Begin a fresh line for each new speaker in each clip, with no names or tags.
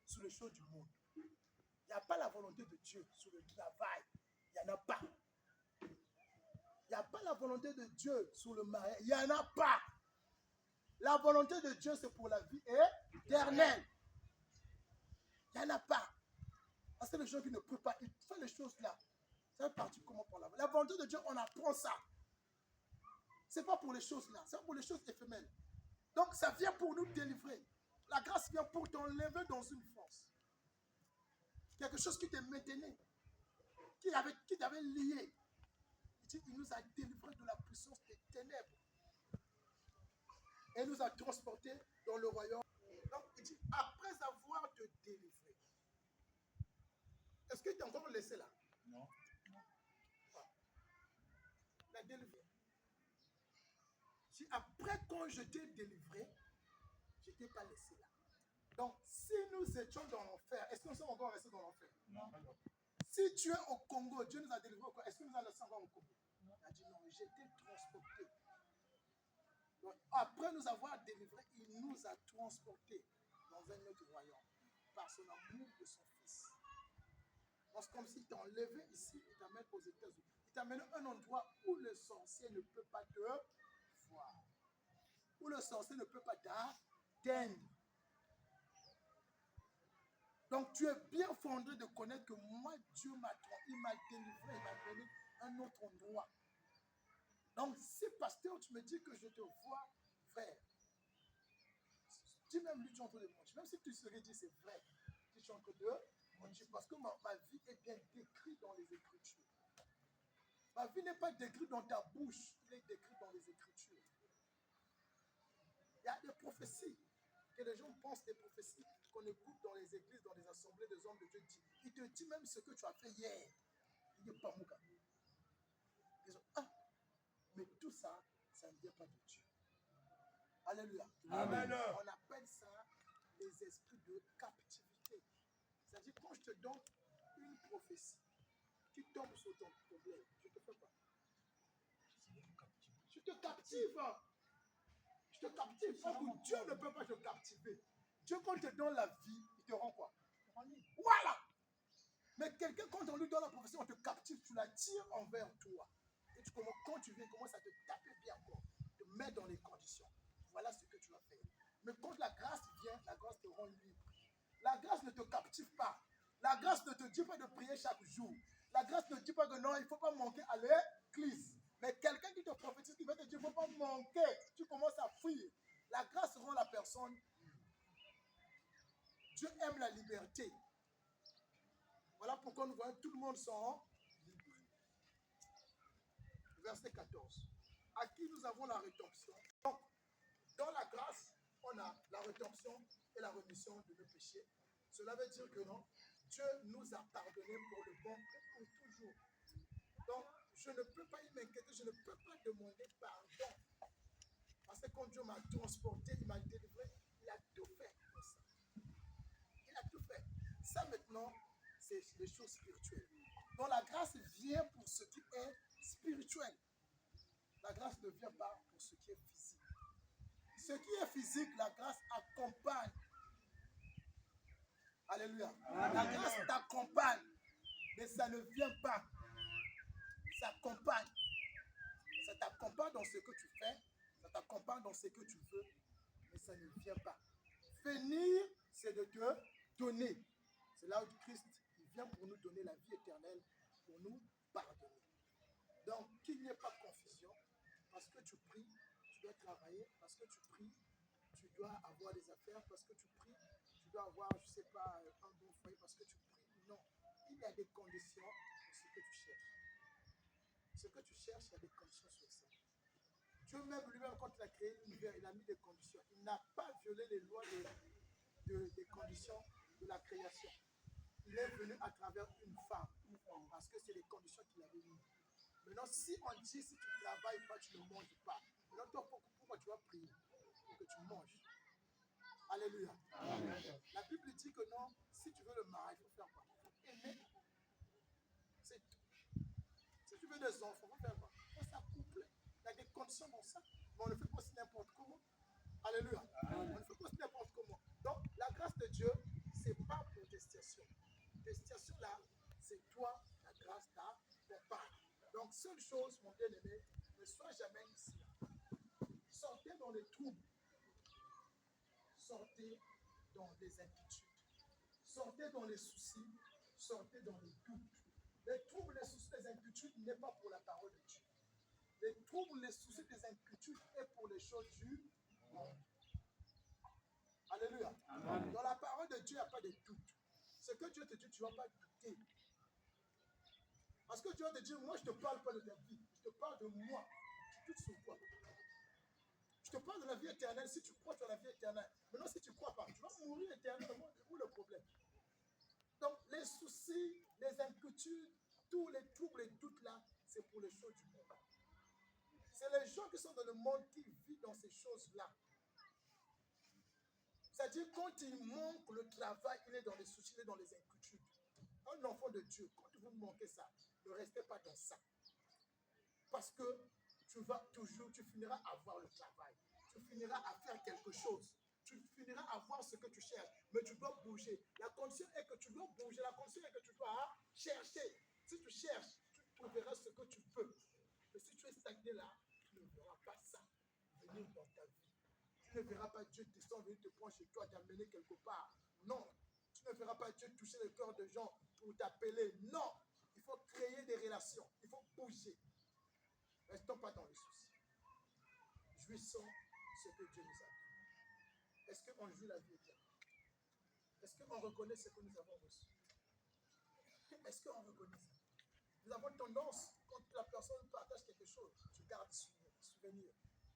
sur les choses du monde. Il n'y a pas la volonté de Dieu sur le travail. Il n'y en a pas. Il n'y a pas la volonté de Dieu sur le mariage. Il n'y en a pas. La volonté de Dieu, c'est pour la vie éternelle. Il n'y en a pas. Parce que les gens qui ne peuvent pas, ils font les choses là. Ça fait partie comment pour la volonté de Dieu, on apprend ça. Ce n'est pas pour les choses là, c'est pour les choses éphémères. Donc ça vient pour nous délivrer. La grâce vient pour t'enlever dans une force. Quelque chose qui te maintenait, qui t'avait lié. Il nous a délivrés de la puissance des ténèbres. Et nous a transportés dans le royaume. Donc il dit, après avoir te délivré. Est-ce qu'il t'a encore laissé là? Non. La délivré. Si après quand je t'ai délivré, je ne t'ai pas laissé là. Donc, si nous étions dans l'enfer, est-ce que nous sommes encore restés dans l'enfer? Non. Si tu es au Congo, Dieu nous a délivrés, est-ce que nous allons laissé encore au Congo? Non. Il a dit non, j'étais transporté. Donc, après nous avoir délivrés, il nous a transportés dans un autre royaume par son amour de son Fils. Donc, c'est comme s'il t'a enlevé ici, il t'amène aux États-Unis. Il t'amène à un endroit où le sorcier ne peut pas te voir. Où le sorcier ne peut pas t'atteindre. Donc tu es bien fondé de connaître que moi, Dieu m'a délivré, il m'a donné un autre endroit. Donc si pasteur, tu me dis que je te vois, frère, dis même lui, tu es en train de manger. Même si tu serais dit c'est vrai, tu es en train de manger. Parce que ma vie est bien décrite dans les Écritures. Ma vie n'est pas décrite dans ta bouche, elle est décrite dans les Écritures. Il y a des prophéties. Que les gens pensent des prophéties qu'on écoute dans les églises, dans les assemblées des hommes de Dieu. Il te dit même ce que tu as fait hier. Il dit pas mon gars. Ils disent, ah, mais tout ça, ça ne vient pas de Dieu. Alléluia. Amen. On appelle ça les esprits de captivité. C'est-à-dire, quand je te donne une prophétie, tu tombes sur ton problème, je te fais quoi? Je te captive. Je te captive. Parce Dieu ne peut pas te captiver. Dieu, quand il te donne la vie, il te rend quoi? Voilà. Mais quelqu'un, quand on lui donne la prophétie, on te captive, tu la tires envers toi. Et quand tu viens, commence à te taper bien encore, te mettre dans les conditions. Voilà ce que tu vas faire. Mais quand la grâce vient, la grâce te rend libre. La grâce ne te captive pas. La grâce ne te dit pas de prier chaque jour. La grâce ne dit pas que non, il ne faut pas manquer à l'église. Mais quelqu'un qui te prophétise, qui va te dire, il ne faut pas manquer, tu commences à fuir. La grâce rend la personne. Dieu aime la liberté. Voilà pourquoi nous voyons tout le monde sont libres. Verset 14. À qui nous avons la rédemption. Donc, dans la grâce, on a la rédemption et la rémission de nos péchés. Cela veut dire que non, Dieu nous a pardonné pour le bon et pour toujours. Donc, je ne peux pas y m'inquiéter, je ne peux pas demander pardon. Parce que quand Dieu m'a transporté, il m'a délivré, il a tout fait pour ça. Il a tout fait. Ça maintenant, c'est les choses spirituelles. Donc la grâce vient pour ce qui est spirituel. La grâce ne vient pas pour ce qui est physique. Ce qui est physique, la grâce accompagne. Alléluia. Amen. La grâce t'accompagne, mais ça ne vient pas. Ça accompagne. Ça t'accompagne dans ce que tu fais, ça t'accompagne dans ce que tu veux, mais ça ne vient pas. Venir, c'est de te donner. C'est là où Christ il vient pour nous donner la vie éternelle, pour nous pardonner. Donc, qu'il n'y ait pas de confusion, parce que tu pries, tu dois travailler, parce que tu pries, tu dois avoir des affaires, parce que tu pries, tu dois avoir, je ne sais pas, un bon foyer, parce que tu pries. Non, il y a des conditions pour ce que tu cherches. Ce que tu cherches, il y a des conditions sur ça. Dieu même lui-même, quand il a créé l'univers, il a mis des conditions. Il n'a pas violé les lois des conditions de la création. Il est venu à travers une femme, parce que c'est les conditions qu'il avait mises. Maintenant, si on dit, si tu ne travailles pas, tu ne manges pas. Maintenant, toi, pourquoi tu vas prier? Pour que tu manges. Alléluia. Amen. La Bible dit que non, si tu veux le mariage, il faut faire quoi? Il faut aimer. C'est tout. Si tu veux des enfants, il faut faire quoi? Il faut s'accoupler. Il y a des conditions dans ça. Mais on ne fait pas aussi n'importe comment. Alléluia. Amen. On ne fait pas aussi n'importe comment. Donc, la grâce de Dieu, ce n'est pas manifestation-là, c'est toi, la grâce t'accompagne. Donc, seule chose, mon bien-aimé, ne sois jamais ici. Sortez dans les troubles. Sortez dans les inquiétudes. Sortez dans les soucis. Sortez dans les doutes. Les troubles, les soucis, les inquiétudes n'est pas pour la parole de Dieu. Les troubles, les soucis, les inquiétudes est pour les choses du monde. Alléluia. Amen. Dans la parole de Dieu, il n'y a pas de doute. Ce que Dieu te dit, tu ne vas pas douter. Parce que Dieu te dit, moi, je ne te parle pas de ta vie. Je te parle de moi. Tu doutes sur quoi? Je te parle de la vie éternelle. Si tu crois, tu as la vie éternelle. Maintenant, si tu ne crois pas, tu vas mourir éternellement. Où le problème? Donc, les soucis, les inquiétudes, tous les troubles, les doutes là, c'est pour les choses du monde. C'est les gens qui sont dans le monde qui vivent dans ces choses-là. C'est-à-dire, quand il manque le travail, il est dans les soucis, il est dans les inquiétudes. Un enfant de Dieu, quand vous manquez ça, ne restez pas dans ça. Parce que tu vas toujours, tu finiras à avoir le travail. Tu finiras à faire quelque chose. Tu finiras à voir ce que tu cherches. Mais tu dois bouger. La condition est que tu dois bouger. La condition est que tu dois chercher. Si tu cherches, tu trouveras ce que tu peux. Mais si tu es stagné là, tu ne verras pas ça venir dans ta vie. Tu ne verras pas Dieu descendre, venir te prendre chez toi, t'amener quelque part. Non. Tu ne verras pas Dieu toucher le cœur de gens pour t'appeler. Non. Il faut créer des relations. Il faut bouger. Restons pas dans les soucis. Jouissons ce que Dieu nous a dit. Est-ce qu'on joue la vie éternelle? Est-ce qu'on reconnaît ce que nous avons reçu? Est-ce qu'on reconnaît ça? Nous avons tendance, quand la personne partage quelque chose, tu gardes souvenir.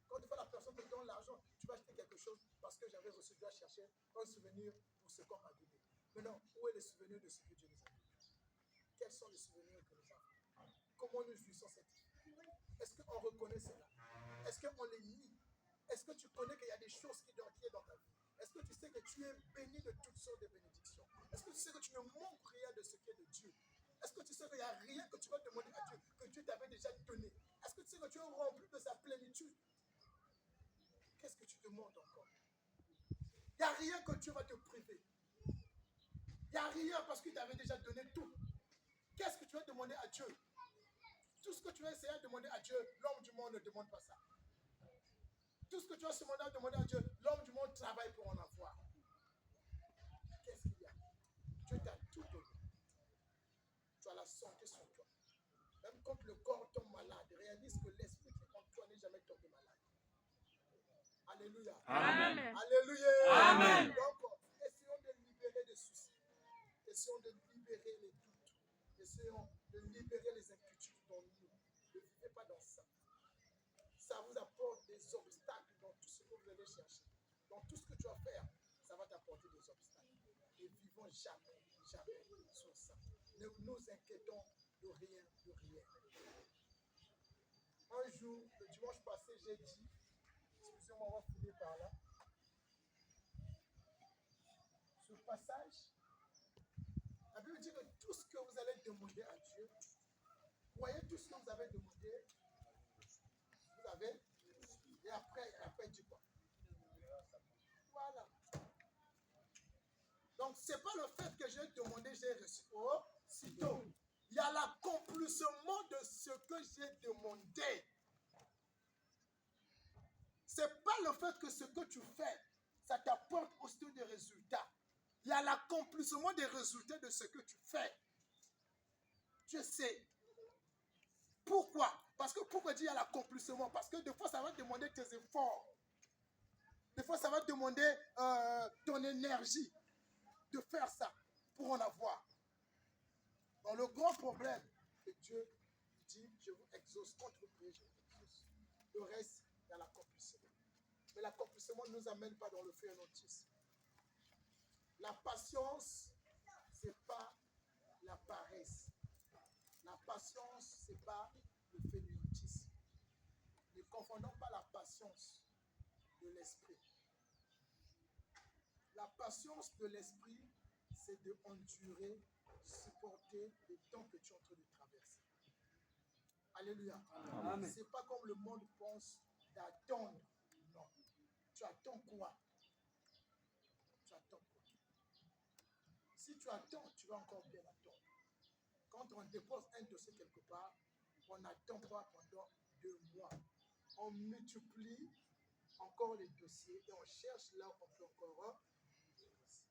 Quand une fois la personne te donne l'argent, tu vas acheter quelque chose parce que j'avais reçu, tu vas chercher un souvenir pour ce qu'on m'a donné. Maintenant, où est le souvenir de ce que Dieu nous a donné? Quels sont les souvenirs que nous avons? Comment nous jouissons cette vie? Est-ce qu'on reconnaît cela? Est-ce qu'on les nie? Est-ce que tu connais qu'il y a des choses qui sont dans ta vie? Est-ce que tu sais que tu es béni de toutes sortes de bénédictions? Est-ce que tu sais que tu ne manques rien de ce qui est de Dieu? Est-ce que tu sais qu'il n'y a rien que tu vas demander à Dieu, que Dieu t'avait déjà donné? Est-ce que tu sais que tu es rempli de sa plénitude? Qu'est-ce que tu demandes encore? Il n'y a rien que Dieu va te priver. Il n'y a rien parce qu'il t'avait déjà donné tout. Qu'est-ce que tu vas demander à Dieu? Tout ce que tu vas essayer de demander à Dieu, l'homme du monde ne demande pas ça. Tout ce que tu vas demander à Dieu, l'homme du monde travaille pour en avoir. Qu'est-ce qu'il y a? Dieu t'a tout donné. Tu as la santé sur toi. Même quand le corps tombe malade, réalise que l'esprit qui est en toi n'est jamais tombé malade. Alléluia. Amen. Alléluia. Amen. Donc, essayons de libérer les soucis. Essayons de libérer les doutes. Essayons de libérer les inquiétudes dans nous. Ne vivez pas dans ça. Ça vous apporte des obstacles dans tout ce que vous allez chercher. Dans tout ce que tu vas faire, ça va t'apporter des obstacles. Et vivons jamais, jamais sur ça. Ne nous inquiétons de rien, de rien. Un jour, le dimanche passé, j'ai dit, excusez-moi, on va finir par là. Ce passage, la Bible dit que tout ce que vous allez demander à Dieu, voyez tout ce que vous avez demandé, vous avez, et après il dit quoi? Voilà. Donc, ce n'est pas le fait que j'ai demandé, j'ai reçu. Oh, sitôt. Il y a l'accomplissement de ce que j'ai demandé. Ce n'est pas le fait que ce que tu fais, ça t'apporte aussitôt des résultats. Il y a l'accomplissement des résultats de ce que tu fais. Je sais. Pourquoi? Parce que pourquoi dire il y a l'accomplissement? Parce que des fois, ça va demander tes efforts. Des fois, ça va demander ton énergie de faire ça pour en avoir. Donc, le grand problème, c'est que Dieu dit, je vous exauce. Quand vous priez, je vous exauce. Le reste, il y a l'accomplissement. Mais l'accomplissement ne nous amène pas dans le fainéantisme. La patience, ce n'est pas la paresse. La patience, ce n'est pas le fainéantisme. Ne confondons pas la patience de l'esprit. La patience de l'esprit, c'est de endurer, supporter les temps que tu es en train de traverser. Alléluia. Ce n'est pas comme le monde pense d'attendre. Non. Tu attends quoi? Tu attends quoi? Si tu tu attends, tu vas encore bien attendre. Quand on dépose un dossier quelque part, on n'attend pas pendant 2 mois. On multiplie encore les dossiers et on cherche là où on peut encore négocier.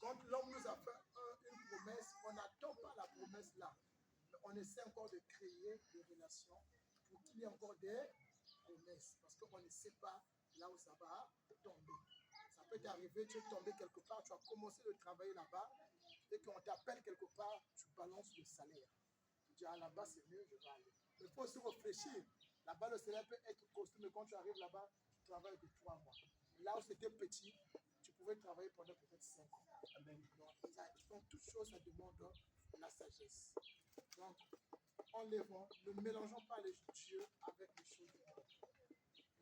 Quand l'homme nous a fait une promesse, on n'attend pas la promesse là. Mais on essaie encore de créer des relations pour qu'il y ait encore des promesses. Parce qu'on ne sait pas là où ça va tomber. Ça peut t'arriver, tu es tombé quelque part, tu as commencé de travailler là-bas. Dès qu'on t'appelle quelque part, tu balances le salaire. Tu dis, ah là-bas c'est mieux, je vais aller. Mais il faut aussi réfléchir. Là-bas, le salaire peut être costaud, mais quand tu arrives là-bas, tu travailles que 3 mois. Là où c'était petit, tu pouvais travailler pendant peut-être 5 ans. Donc, toute chose, ça demande la sagesse. Donc, enlevons, ne mélangeons pas les dieux avec les choses du monde.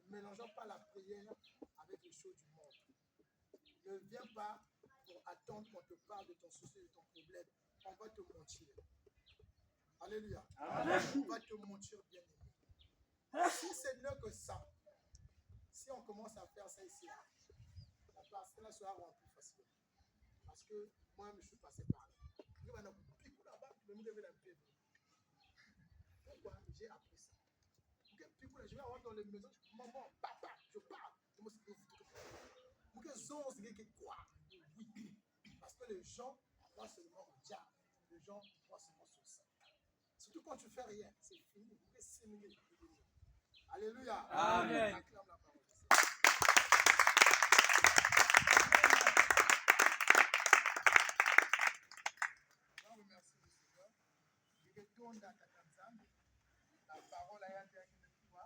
Ne mélangeons pas la prière avec les choses du monde. Ne viens pas pour attendre qu'on te parle de ton souci, de ton problème. On va te mentir. Alléluia. Amen. On va te mentir, bien aimé. Si c'est mieux que ça, si on commence à faire ça ici, la parcelle sera remplie facilement. Parce que moi, je suis passé par là. Pourquoi j'ai appris ça? Je vais avoir dans les maisons, maman, papa, je parle. Oui. Parce que les gens voient seulement au diable. Les gens voient seulement sur ça. Surtout quand tu fais rien, c'est fini. Alléluia. Amen. Acclame la parole. On va remercier le Seigneur. Je retourne dans ta Tanzanie. La parole a été avec toi.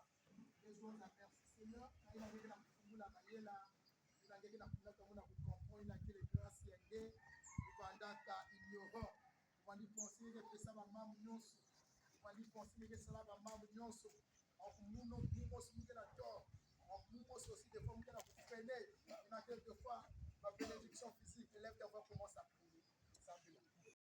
Les autres merci Seigneur. Il a été dans le la maïla. Il a été dans le comprendre. Il a été le grâce yenge. Pendant ta ignorant. On va lui penser que ça va m'amener nyonso. On va lui penser que ça va m'amener nyonso. On va nous aussi des fois, on va freiner.